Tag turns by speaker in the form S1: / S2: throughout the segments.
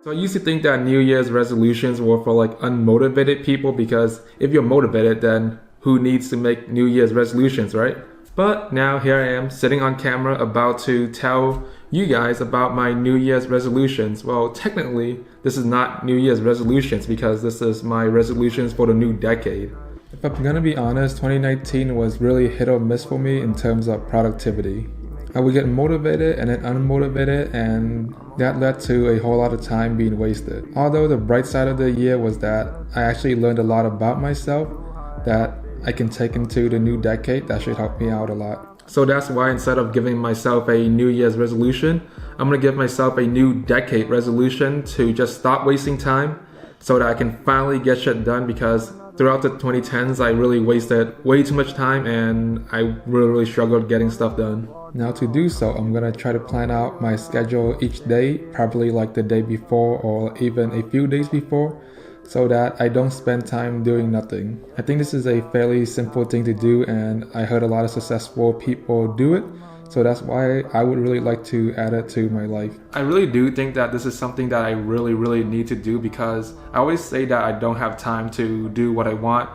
S1: So I used to think that New Year's resolutions were for like unmotivated people, because if you're motivated, then who needs to make New Year's resolutions, right? But now here I am sitting on camera about to tell you guys about my New Year's resolutions. Well, technically, this is not New Year's resolutions because this is my resolutions for the new decade. If I'm gonna be honest, 2019 was really hit or miss for me in terms of productivity. I would get motivated and then unmotivated, and that led to a whole lot of time being wasted. Although the bright side of the year was that I actually learned a lot about myself that I can take into the new decade that should help me out a lot. So that's why instead of giving myself a New Year's resolution, I'm gonna give myself a new decade resolution to just stop wasting time so that I can finally get shit done, because throughout the 2010s, I really wasted way too much time and I really struggled getting stuff done. Now to do so, I'm gonna try to plan out my schedule each day, probably like the day before or even a few days before, so that I don't spend time doing nothing. I think this is a fairly simple thing to do, and I heard a lot of successful people do it, so that's why I would really like to add it to my life. I really do think that this is something that I really need to do, because I always say that I don't have time to do what I want,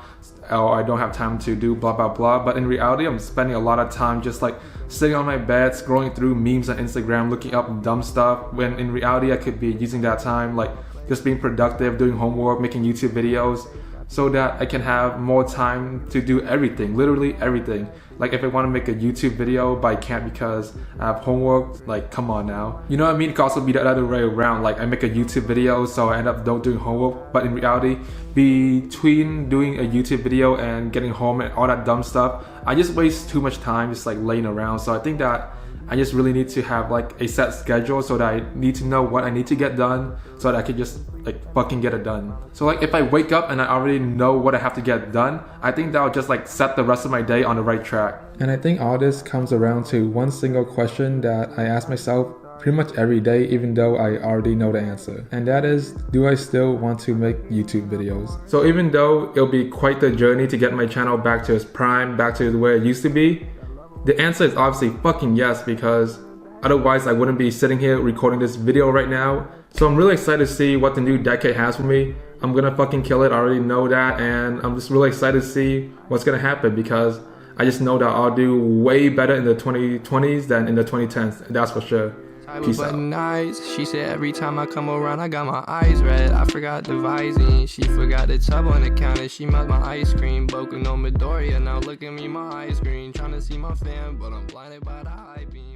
S1: or I don't have time to do blah blah blah, but in reality I'm spending a lot of time just like sitting on my bed scrolling through memes on Instagram, looking up dumb stuff, when in reality I could be using that time like just being productive, doing homework, making YouTube videos, so that I can have more time to do everything, literally everything. Like if I want to make a YouTube video but I can't because I have homework, like come on now. You know what I mean? It could also be the other way around, like I make a YouTube video so I end up don't doing homework, but in reality, between doing a YouTube video and getting home and all that dumb stuff, I just waste too much time just like laying around. So I think that I just really need to have like a set schedule, so that I need to know what I need to get done so that I can just like fucking get it done. So like if I wake up and I already know what I have to get done, I think that'll just like set the rest of my day on the right track. And I think all this comes around to one single question that I ask myself pretty much every day, even though I already know the answer. And that is, do I still want to make YouTube videos? So even though it'll be quite the journey to get my channel back to its prime, back to where it used to be, the answer is obviously fucking yes, because otherwise I wouldn't be sitting here recording this video right now. So I'm really excited to see what the new decade has for me. I'm gonna fucking kill it, I already know that, and I'm just really excited to see what's gonna happen, because I just know that I'll do way better in the 2020s than in the 2010s, that's for sure. Peace out.
S2: Nice. She said every time I come around I got my eyes red. I forgot the visine. She forgot the tub on the counter. She melted my ice cream. Boku no Midoriya. Now look at me, my ice cream. Trying to see my fam, but I'm blinded by the high beam.